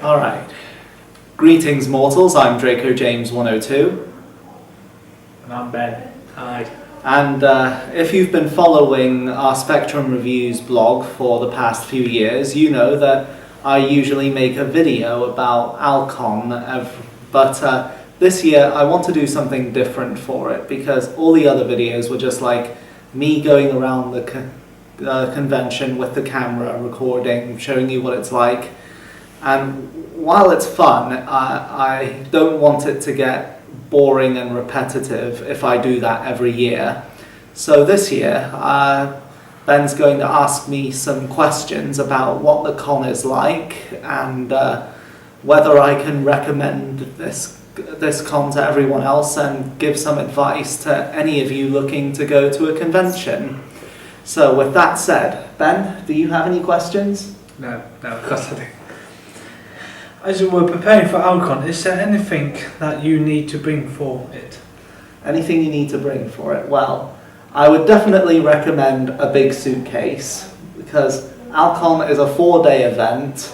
Alright. Greetings mortals, I'm DracoJames102. And I'm Ben. Hi. And if you've been following our Spectrum Reviews blog for the past few years, you know that I usually make a video about Al-Kun, but this year I want to do something different for it, because all the other videos were just like me going around the convention with the camera, recording, showing you what it's like. And while it's fun, I don't want it to get boring and repetitive if I do that every year. So this year, Ben's going to ask me some questions about what the con is like and whether I can recommend this con to everyone else and give some advice to any of you looking to go to a convention. So with that said, Ben, do you have any questions? No, of course I do. As we're preparing for Al-Kun, is there anything that you need to bring for it? Anything you need to bring for it? Well, I would definitely recommend a big suitcase, because Al-Kun is a 4-day event.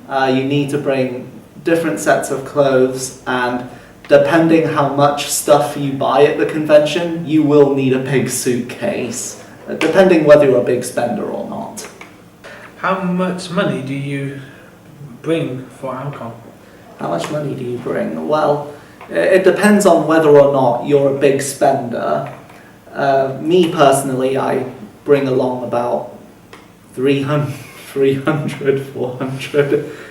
You need to bring different sets of clothes, and depending how much stuff you buy at the convention, you will need a big suitcase, depending whether you're a big spender or not. How much money do you bring for Al-Kun? How much money do you bring? Well, it depends on whether or not you're a big spender. Me personally, I bring along about 300, 400.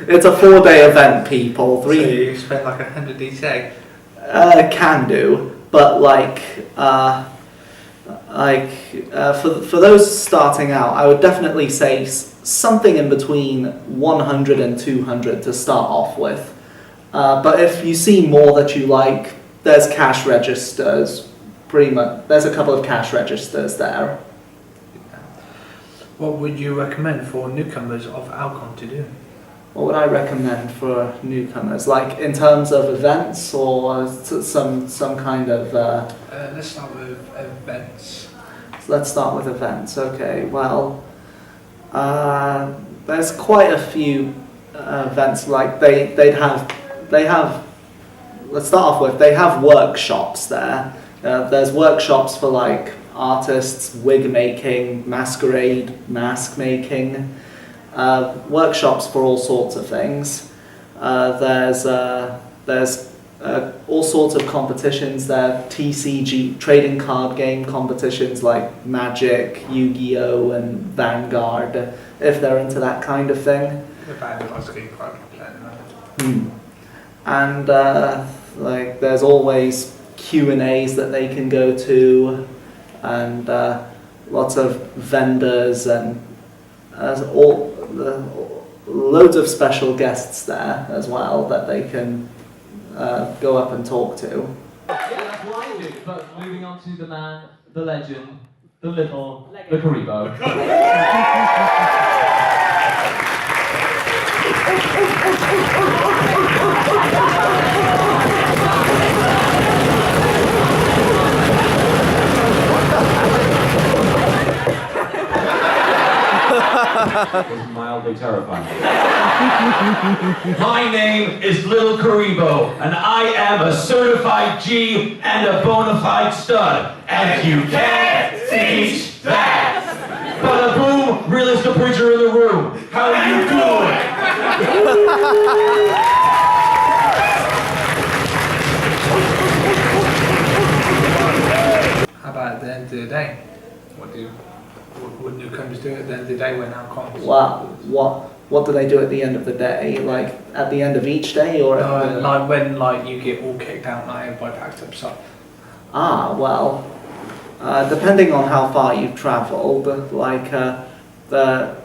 It's a 4-day event, people. So you spend like 100 each day? Can do, but for those starting out, I would definitely say something in between 100 and 200 to start off with. But if you see more that you like, there's cash registers. Pretty much, there's a couple of cash registers there. What would you recommend for newcomers of Al-Kun to do? What would I recommend for newcomers? Like in terms of events or some kind of... Let's start with events. Let's start with events. Okay, well, there's quite a few events. Like they have. Let's start off with, they have workshops there. There's workshops for like artists, wig making, masquerade, mask making. Workshops for all sorts of things. There's all sorts of competitions there. TCG, trading card game competitions like Magic, Yu-Gi-Oh and Vanguard, if they're into that kind of thing. The Vanguard's getting quite popular. And like there's always Q&As that they can go to, and lots of vendors and loads of special guests there as well that they can go up and talk to. Yeah, that's what I do, but moving on to the man, the legend, the little, the Karibo. Was mildly terrifying. My name is Little Karibo, and I am a certified G and a bona fide stud, and you can't teach that. Bada boom, realist the preacher in the room. How you doing? How about at the end of the day? What would newcomers do at the end of the day when Al-Kun? What do they do at the end of the day? Like at the end of each day, or like when you get all kicked out and everybody packs up stuff? Well, depending on how far you've travelled, like the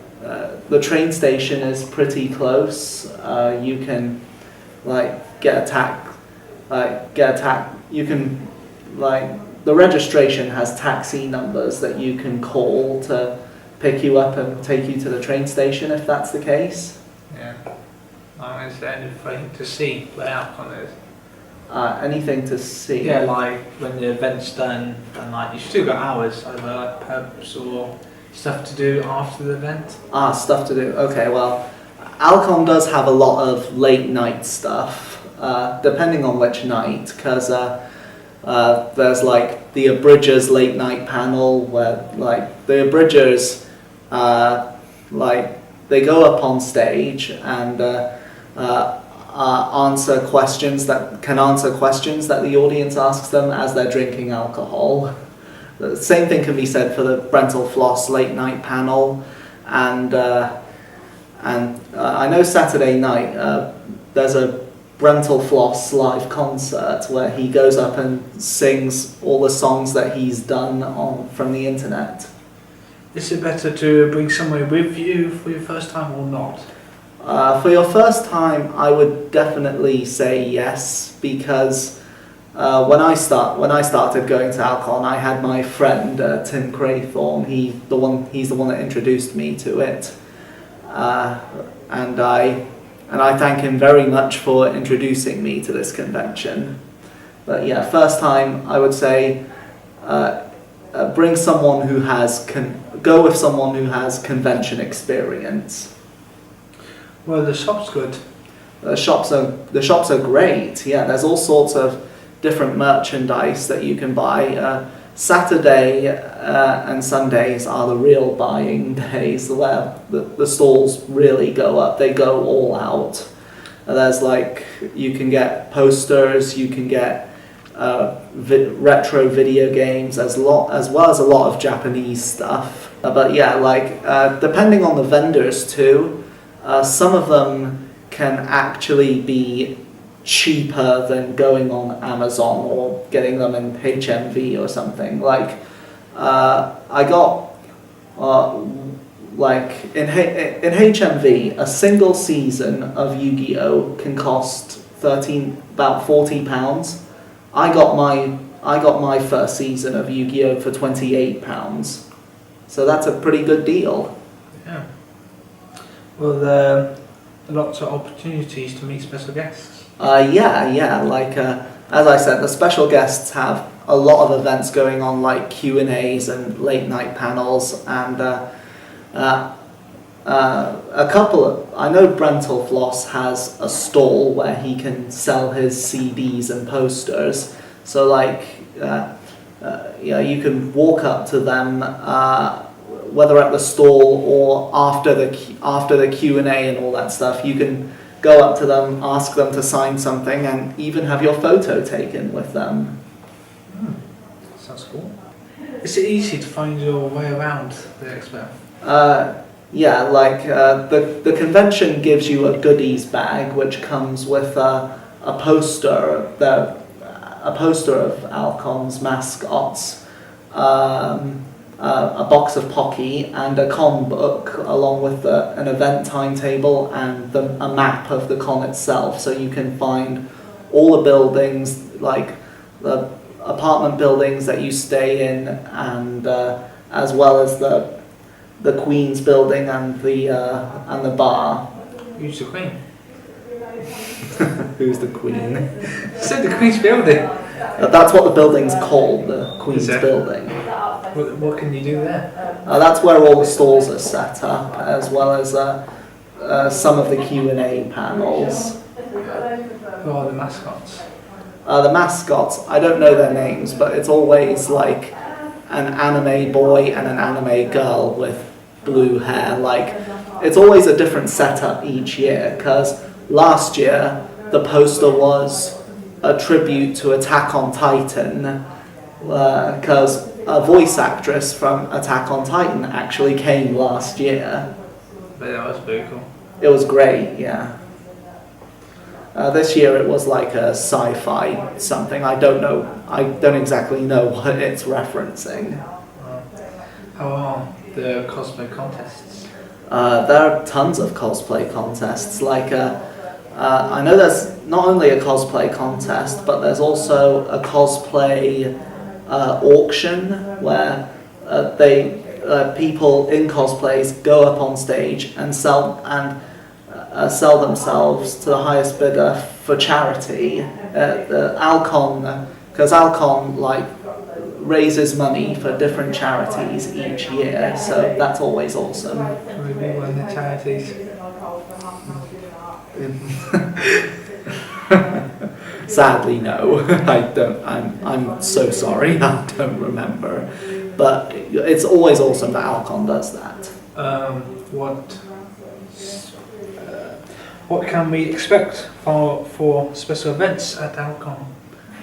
train station is pretty close. You can get attacked. You can the registration has taxi numbers that you can call to pick you up and take you to the train station if that's the case. Yeah. Is there anything to see where Al-Kun is? Anything to see? Yeah, like when the event's done and you still got hours over pubs or stuff to do after the event. Stuff to do. Okay, well, Alcon does have a lot of late night stuff, depending on which night, because there's like the Abridgers late night panel where like the Abridgers like they go up on stage and answer questions that the audience asks them as they're drinking alcohol. The same thing can be said for the Brental Floss late night panel, and I know Saturday night there's a Brental Floss live concert where he goes up and sings all the songs that he's done from the internet. Is it better to bring somebody with you for your first time or not? For your first time, I would definitely say yes, because when I started going to Alcon, I had my friend Tim Craythorne. He's the one that introduced me to it, and I thank him very much for introducing me to this convention. But yeah, first time I would say bring someone who go with someone who has convention experience. Well, the shop's good. The shops are great. Yeah, there's all sorts of different merchandise that you can buy. Saturday and Sundays are the real buying days where the stalls really go up. They go all out. There's like, you can get posters, you can get retro video games, as well as a lot of Japanese stuff. But yeah, like depending on the vendors too, some of them can actually be cheaper than going on Amazon or getting them in HMV or something. Like I got like in HMV, a single season of Yu-Gi-Oh can cost about £40. I got my first season of Yu-Gi-Oh for £28. So that's a pretty good deal. Yeah. Well, there are lots of opportunities to meet special guests. Yeah. Like as I said, the special guests have a lot of events going on, like Q&As and late night panels, and a couple of, I know Brental Floss has a stall where he can sell his CDs and posters. So like, yeah, you can walk up to them, whether at the stall or after the Q&A and all that stuff. You can go up to them, ask them to sign something, and even have your photo taken with them. Sounds cool. Is it easy to find your way around the expo? Yeah, like the convention gives you a goodies bag which comes with a poster of Alcon's mascots, a box of Pocky, and a con book, along with an event timetable and a map of the con itself, so you can find all the buildings, like the apartment buildings that you stay in, and as well as the Queen's building and the bar. Who's the Queen? Who's the Queen? You said the Queen's building. That's what the building's called, the Queen's building. What can you do there? That's where all the stalls are set up, as well as some of the Q&A panels. Who are the mascots? The mascots, I don't know their names, but it's always like an anime boy and an anime girl with blue hair. Like, it's always a different setup each year, because last year the poster was a tribute to Attack on Titan, because a voice actress from Attack on Titan actually came last year. But that was very cool. It was great, yeah. This year it was like a sci-fi something. I don't exactly know what it's referencing. How are the cosplay contests? There are tons of cosplay contests. Like, I know there's not only a cosplay contest, but there's also a cosplay auction where people in cosplays go up on stage and sell themselves to the highest bidder for charity. The Al-Kun, because Al-Kun raises money for different charities each year, so that's always awesome. Can we be one of the charities? Sadly, no. I don't. I'm so sorry. I don't remember. But it's always awesome that Al-Kun does that. What can we expect for special events at Al-Kun?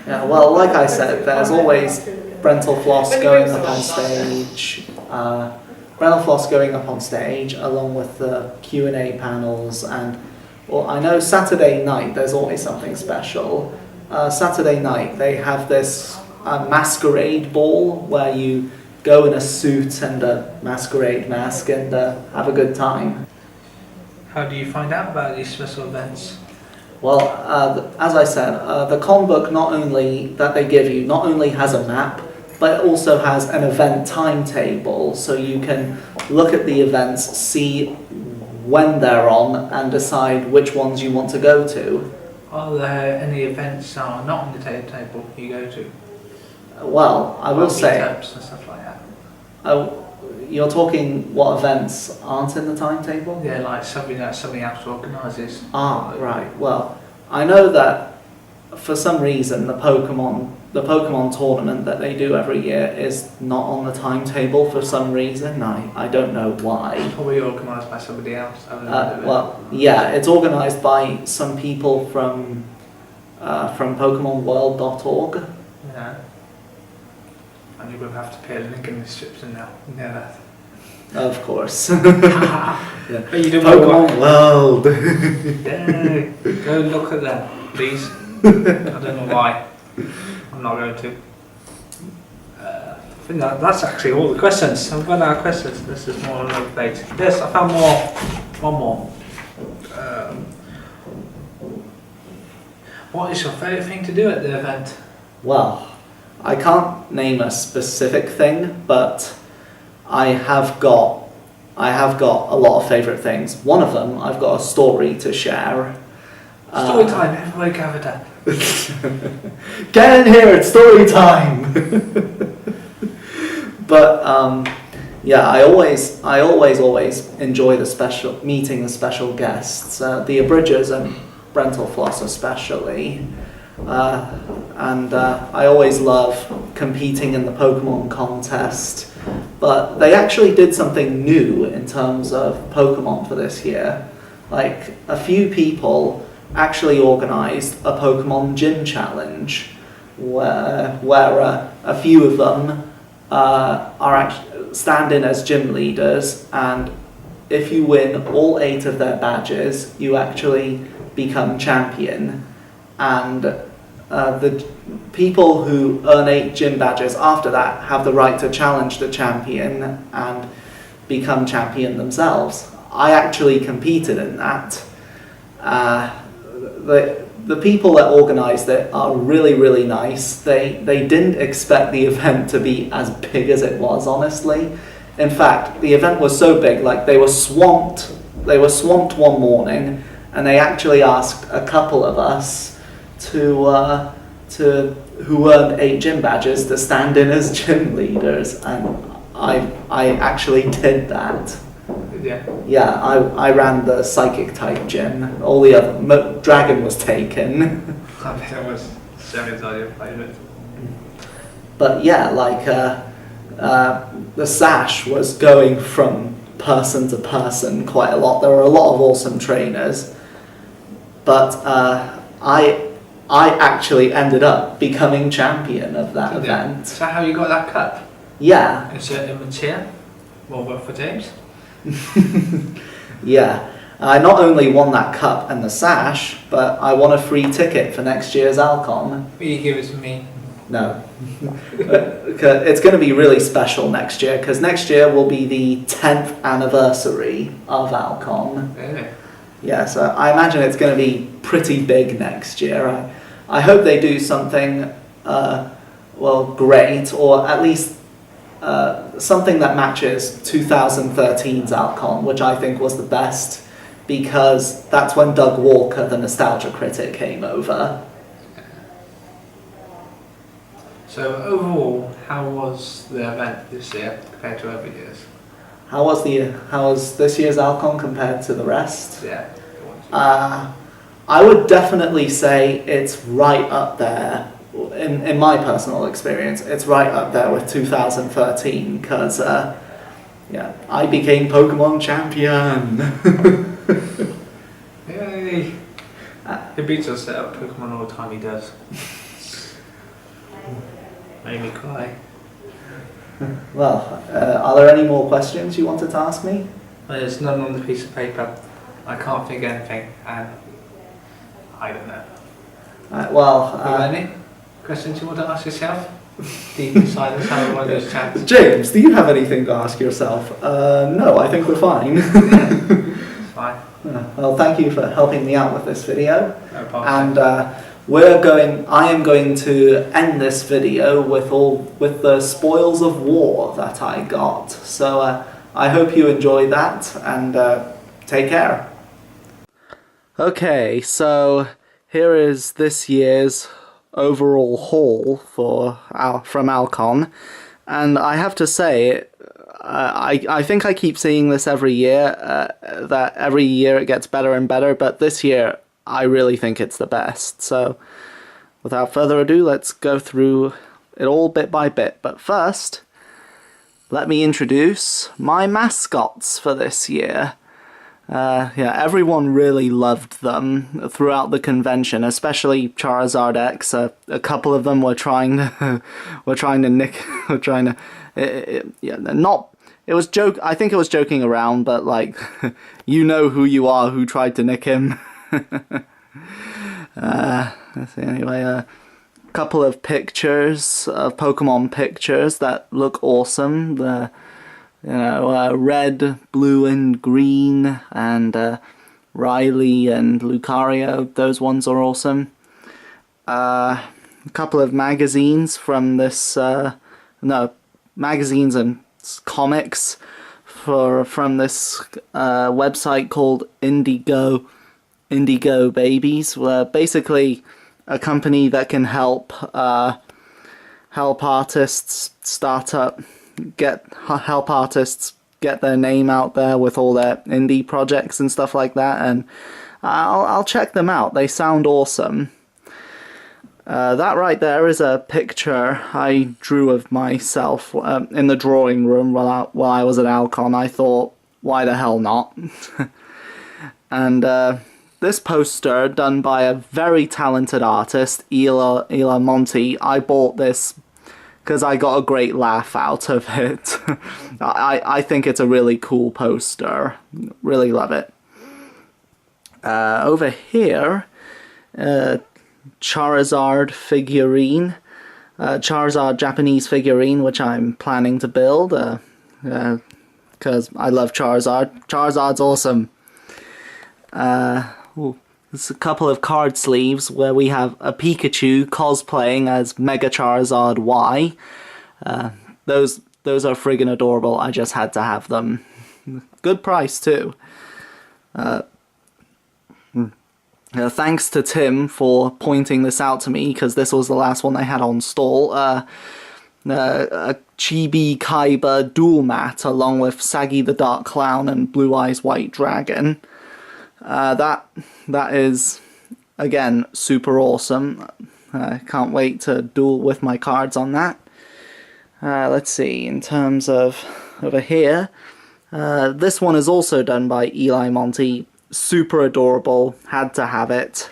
Yeah, well, like I said, there's always Brental Floss going up on stage. Brental Floss going up on stage along with the Q&A panels, and well, I know Saturday night there's always something special. Saturday night they have this masquerade ball where you go in a suit and a masquerade mask and have a good time. How do you find out about these special events? Well, as I said, the con book not only that they give you not only has a map, but it also has an event timetable, so you can look at the events, see when they're on, and decide which ones you want to go to. Are there any events that are not on the timetable you go to? Well, I will say, meetups and stuff like that. you're talking what events aren't in the timetable? Yeah, like something that somebody else organises. Ah, right. Well, I know that for some reason the Pokemon tournament that they do every year is not on the timetable for some reason. I don't know why. It's probably organised by somebody else. Well, yeah, it's organised by some people from PokemonWorld.org. Yeah. And you will have to pay a link in the description now. You know that. Of course. Yeah. But you don't Pokemon World. Yeah, go look at that, please. I don't know why. I'm not going to. I think that's actually all the questions. I've run out of questions. This is more on the plate. Yes, I found one more. What is your favourite thing to do at the event? Well, I can't name a specific thing, but I have got a lot of favourite things. One of them, I've got a story to share. Story time, everybody gathered up. Get in here, it's story time! But yeah, I always enjoy meeting the special guests, the Abridgers and Brental Floss especially. And I always love competing in the Pokemon contest. But they actually did something new in terms of Pokemon for this year. Like, a few people actually organised a Pokemon gym challenge where a few of them stand in as gym leaders, and if you win all 8 of their badges, you actually become champion. And the people who earn 8 gym badges after that have the right to challenge the champion and become champion themselves. I actually competed in that. The people that organised it are really, really nice. They didn't expect the event to be as big as it was, honestly. In fact, the event was so big, like they were swamped one morning, and they actually asked a couple of us who earned 8 gym badges to stand in as gym leaders, and I actually did that. Yeah, I ran the psychic type gym. All the other dragon was taken. That was Jerry's idea of playing it. But yeah, like the sash was going from person to person quite a lot. There were a lot of awesome trainers, but I actually ended up becoming champion of that event. So how you got that cup? Yeah. Insert image here. More work for James. Yeah, I not only won that cup and the sash, but I won a free ticket for next year's Al-Kun. Will you give it to me? No. It's going to be really special next year, because next year will be the 10th anniversary of Al-Kun. Really? Yeah, so I imagine it's going to be pretty big next year. I hope they do something, great, or at least something that matches 2013's Al-Kun, which I think was the best, because that's when Doug Walker, the nostalgia critic, came over. So overall, how was the event this year compared to other years? How was this year's Al-Kun compared to the rest? Yeah. I would definitely say it's right up there. In my personal experience, it's right up there with 2013 because, yeah, I became Pokemon champion. Yay! He beats us at Pokemon all the time, he does. Made me cry. Well, are there any more questions you wanted to ask me? There's none on the piece of paper. I can't think of anything, and I don't know. Well, You got any questions you want to ask yourself? Deep inside the soul of those chats. James, do you have anything to ask yourself? No, I think we're fine. It's fine. Well, thank you for helping me out with this video. No problem. And I am going to end this video with the spoils of war that I got. So I hope you enjoy that, and take care. Okay, so here is this year's overall haul from Al-Kun, and I have to say, I think I keep seeing this every year, that every year it gets better and better, but this year I really think it's the best. So without further ado, let's go through it all bit by bit. But first, let me introduce my mascots for this year. Yeah, everyone really loved them throughout the convention, especially Charizard X. A couple of them were trying to, it was joke. I think it was joking around, but like, you know who you are who tried to nick him. Let's see, anyway, a couple of pictures of Pokemon pictures that look awesome. The red, blue, and green, and Riley and Lucario. Those ones are awesome. A couple of magazines from this, magazines and comics from this website called Indigo Babies. Basically a company that can help artists help artists get their name out there with all their indie projects and stuff like that, and I'll check them out. They sound awesome. That right there is a picture I drew of myself in the drawing room while I was at Al-Kun. I thought, why the hell not? And this poster, done by a very talented artist, Ela Monti, I bought this because I got a great laugh out of it. I think it's a really cool poster. Really love it. Over here, Charizard figurine. Charizard Japanese figurine, which I'm planning to build. Because I love Charizard. Charizard's awesome. There's a couple of card sleeves where we have a Pikachu cosplaying as Mega Charizard Y. Those are friggin' adorable. I just had to have them. Good price too. Thanks to Tim for pointing this out to me, because this was the last one I had on stall. A Chibi Kaiba dual mat along with Saggy the Dark Clown and Blue Eyes White Dragon. That is, again, super awesome. I can't wait to duel with my cards on that. Let's see, in terms of over here, this one is also done by Eli Monti. Super adorable, had to have it.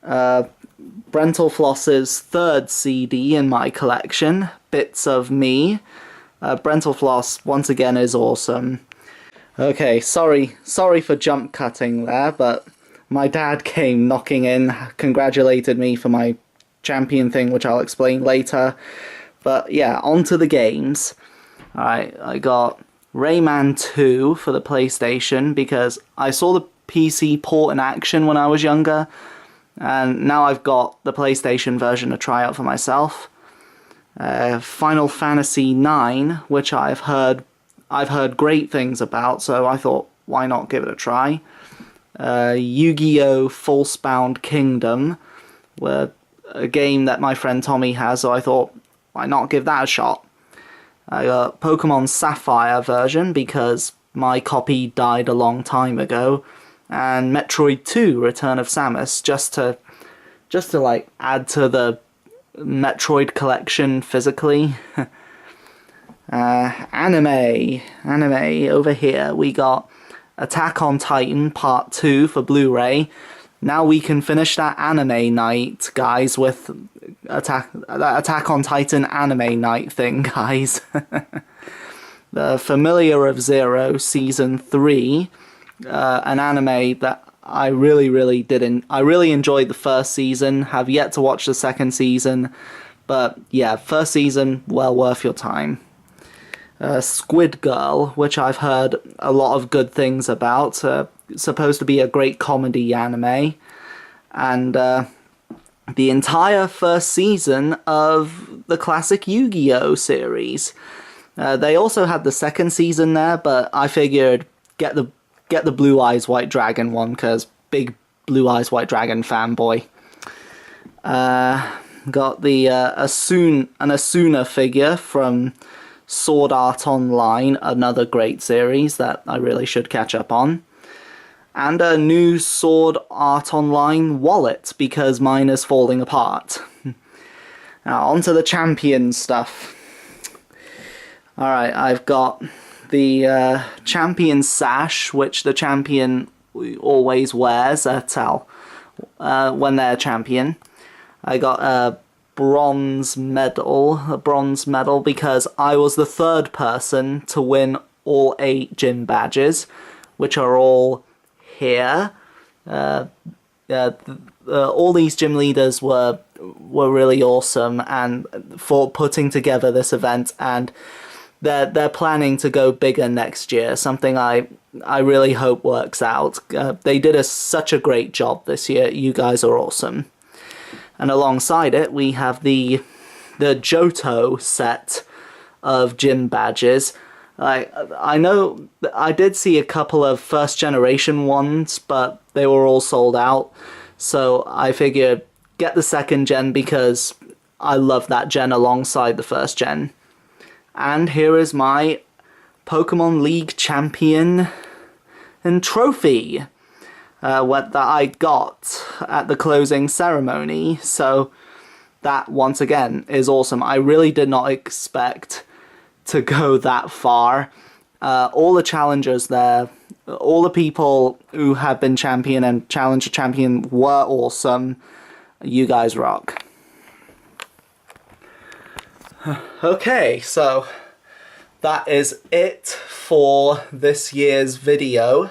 Brentalfloss's third CD in my collection, Bits of Me. Brentalfloss, once again, is awesome. Okay, sorry for jump cutting there, but my dad came knocking in, congratulated me for my champion thing, which I'll explain later. But yeah, on to the games. Alright, I got Rayman 2 for the PlayStation, because I saw the PC port in action when I was younger, and now I've got the PlayStation version to try out for myself. Final Fantasy IX, which I've heard great things about, so I thought, why not give it a try? Yu-Gi-Oh! Falsebound Kingdom, a game that my friend Tommy has, so I thought, why not give that a shot? I got Pokemon Sapphire version, because my copy died a long time ago, and Metroid 2 Return of Samus, just to like add to the Metroid collection physically. Anime over here. We got Attack on Titan Part 2 for Blu-ray. Now we can finish that anime night, guys, with Attack on Titan anime night thing, guys. The Familiar of Zero Season 3, an anime that I really enjoyed the first season, have yet to watch the second season, but yeah, first season, well worth your time. Squid Girl, which I've heard a lot of good things about, supposed to be a great comedy anime, and the entire first season of the classic Yu-Gi-Oh series. They also had the second season there, but I figured get the Blue Eyes White Dragon one, because big Blue Eyes White Dragon fanboy. Got the Asuna figure from Sword Art Online, another great series that I really should catch up on. And a new Sword Art Online wallet, because mine is falling apart. Now, onto the champion stuff. Alright, I've got the champion sash, which the champion always wears at when they're champion. I got a bronze medal because I was the third person to win all 8 gym badges, which are all here. All these gym leaders were really awesome and for putting together this event, and they're planning to go bigger next year, something I really hope works out. They did such a great job this year. You guys are awesome. And alongside it, we have the Johto set of gym badges. I know I did see a couple of first generation ones, but they were all sold out. So I figured get the second gen because I love that gen alongside the first gen. And here is my Pokemon League champion and trophy. What that I got at the closing ceremony, so that once again is awesome. I really did not expect to go that far. All the challengers there, all the people who have been champion and challenger champion were awesome. You guys rock. Okay, so that is it for this year's video.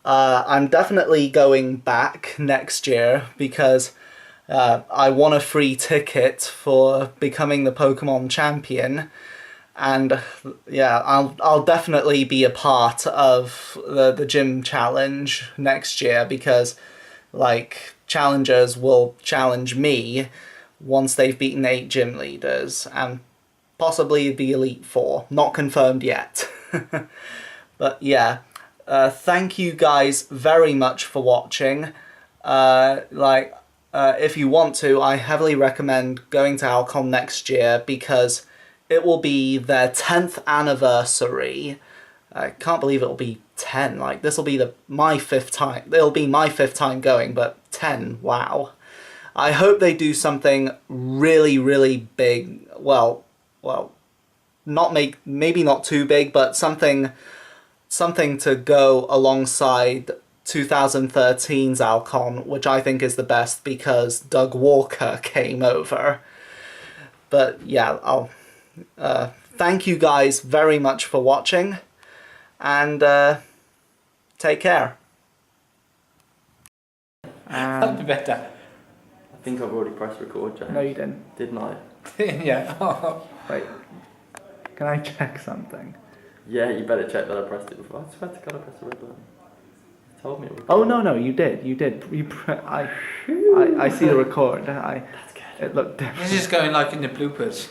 I'm definitely going back next year because I won a free ticket for becoming the Pokemon champion, and yeah, I'll definitely be a part of the gym challenge next year because like challengers will challenge me once they've beaten 8 gym leaders and possibly the Elite Four, not confirmed yet. But yeah. Thank you guys very much for watching. If you want to, I heavily recommend going to Al-Kun next year because it will be their 10th anniversary. I can't believe it'll be 10. Like, this will be my 5th time. It'll be my 5th time going, but 10, wow. I hope they do something really, really big. Well, maybe not too big, but something to go alongside 2013's Al-Kun, which I think is the best because Doug Walker came over. But yeah, thank you guys very much for watching, and take care. That'd be better. I think I've already pressed record, James. No, you didn't. Didn't I? Yeah. Wait, can I check something? Yeah, you better check that I pressed it before. I swear to God I pressed the red button. You told me it would. Oh no, you did. I see the record. That's good. It looked different. This is going like in the bloopers.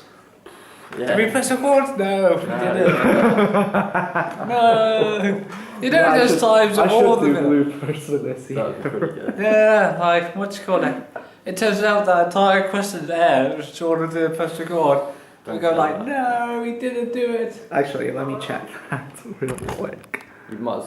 Yeah. Did we press record? No, we didn't. No. You know there's times of all of them. bloopers for this. That would be pretty good. Yeah, like, what you call it? It turns out that entire question there was sort of the press record. We go like, no, we didn't do it. Actually, let me check that real quick. You might as